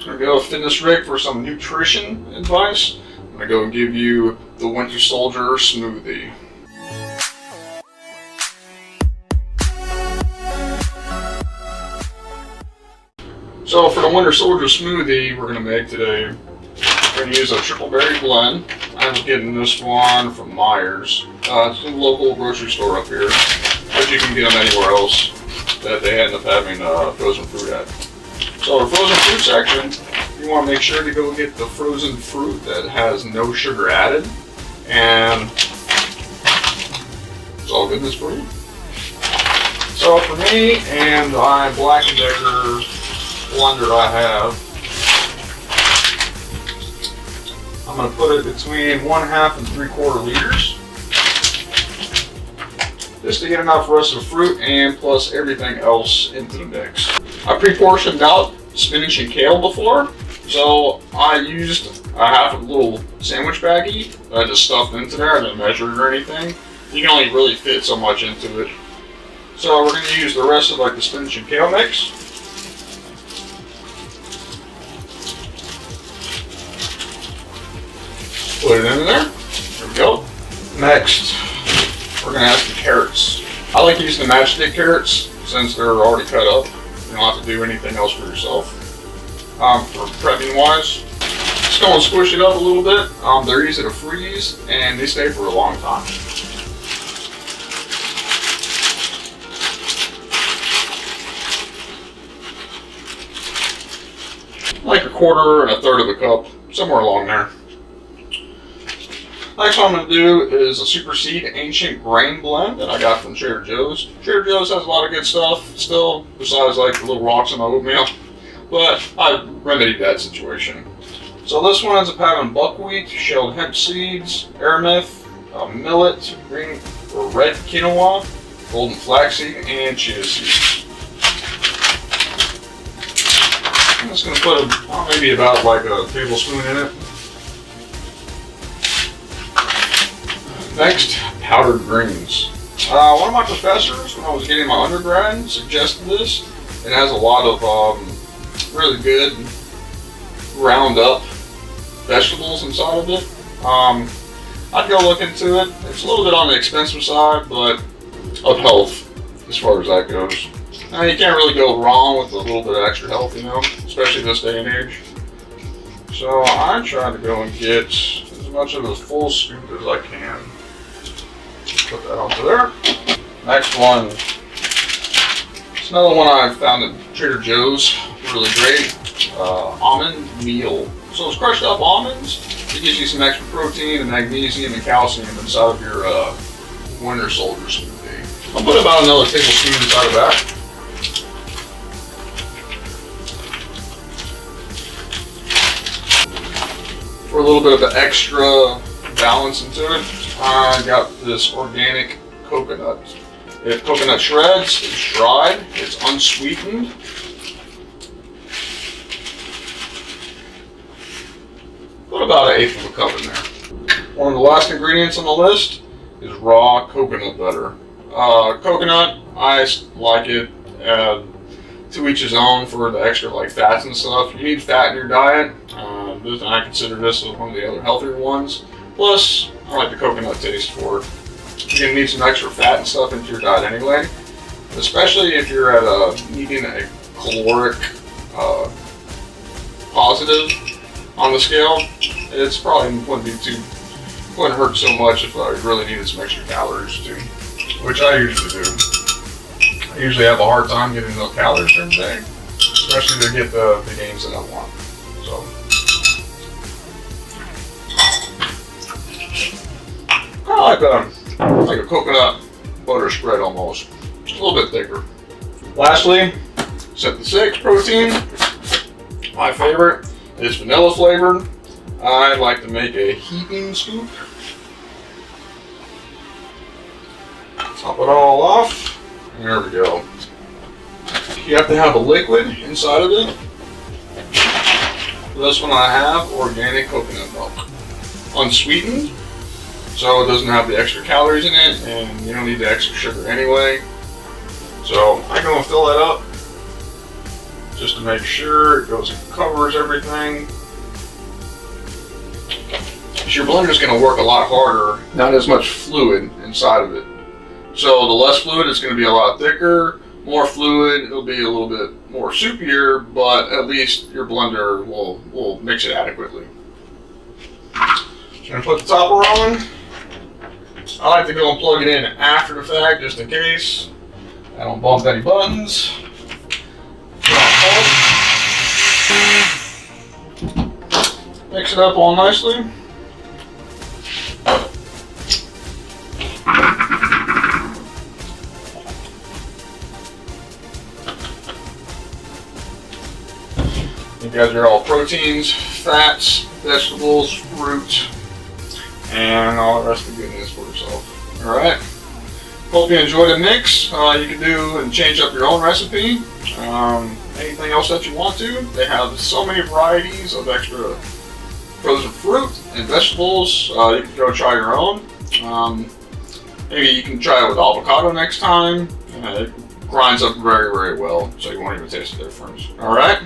I'm gonna go Fitness Rick for some nutrition advice. I'm gonna go give you the Winter Soldier smoothie. So for the Winter Soldier smoothie we're gonna make today, we're gonna use a triple berry blend. I'm getting this one from Meijer's. It's a local grocery store up here, but you can get them anywhere else that they end up having frozen fruit at. So the frozen fruit section, you want to make sure to go get the frozen fruit that has no sugar added, and it's all goodness for you. So for me and my Black & Decker blender I have, I'm going to put it between 1/2 and 3/4 liters, just to get enough rest of fruit and plus everything else into the mix. I pre-portioned out spinach and kale before, so I used a half a little sandwich baggie that I just stuffed into there. I didn't measure it or anything. You can only really fit so much into it. So we're going to use the rest of the spinach and kale mix. Put it in there. There we go. Next, we're going to add the carrots. I like using the matchstick carrots since they're already cut up. You don't have to do anything else for yourself. For prepping wise, just go and squish it up a little bit. They're easy to freeze and they stay for a long time. Like 1/4 and 1/3 of a cup, somewhere along there. Next one I'm going to do is a Super Seed Ancient Grain Blend that I got from Trader Joe's. Trader Joe's has a lot of good stuff still, besides the little rocks in my oatmeal. But I remedied that situation. So this one ends up having buckwheat, shelled hemp seeds, aramith, millet, green or red quinoa, golden flaxseed, and chia seeds. I'm just going to put maybe about a tablespoon in it. Next, powdered greens. One of my professors, when I was getting my undergrad, suggested this. It has a lot of really good ground up vegetables inside of it. I'd go look into it. It's a little bit on the expensive side, but of health as far as that goes. You can't really go wrong with a little bit of extra health, especially this day and age. So I try to go and get as much of this full scoop as I can. Put that onto there. Next one. It's another one I found at Trader Joe's. Really great. Almond meal. So it's crushed up almonds. It gives you some extra protein and magnesium and calcium inside of your Winter Soldier smoothie. I'll put about another tablespoon inside of that. For a little bit of the extra balance into it, I got this organic coconut. It's coconut shreds, it's dried, it's unsweetened. Put about 1/8 of a cup in there. One of the last ingredients on the list is raw coconut butter. Coconut, I like it. To each his own for the extra fats and stuff. You need fat in your diet. I consider this one of the other healthier ones. Plus, I like the coconut taste for it. You're going to need some extra fat and stuff into your diet anyway. Especially if you're at needing a caloric positive on the scale. It's probably wouldn't hurt so much if I really needed some extra calories too. Which I usually do. I usually have a hard time getting enough calories during the day. Especially to get the gains that I want. So. Kind of like a coconut butter spread almost. Just a little bit thicker. Lastly, Syntha 6 protein. My favorite is vanilla flavored. I like to make a heaping scoop. Top it all off. And there we go. You have to have a liquid inside of it. For this one I have organic coconut milk. Unsweetened. So it doesn't have the extra calories in it, and you don't need the extra sugar anyway. So I go and fill that up. just to make sure it goes and covers everything. So your blender is going to work a lot harder, not as much fluid inside of it. So the less fluid, it's going to be a lot thicker. More fluid, it'll be a little bit more soupier, but at least your blender will mix it adequately. Gonna put the topper on. I like to go and plug it in after the fact, just in case I don't bump any buttons. Mix it up all nicely. You guys are all proteins, fats, vegetables, fruit, and all the rest of the goodness for yourself. Alright. Hope you enjoyed the mix. You can do and change up your own recipe. Anything else that you want to. They have so many varieties of extra frozen fruit and vegetables. You can go try your own. Maybe you can try it with avocado next time. It grinds up very, very well, so you won't even taste the difference. Alright?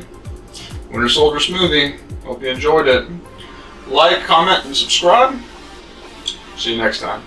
Winter Soldier Smoothie. Hope you enjoyed it. Like, comment, and subscribe. See you next time.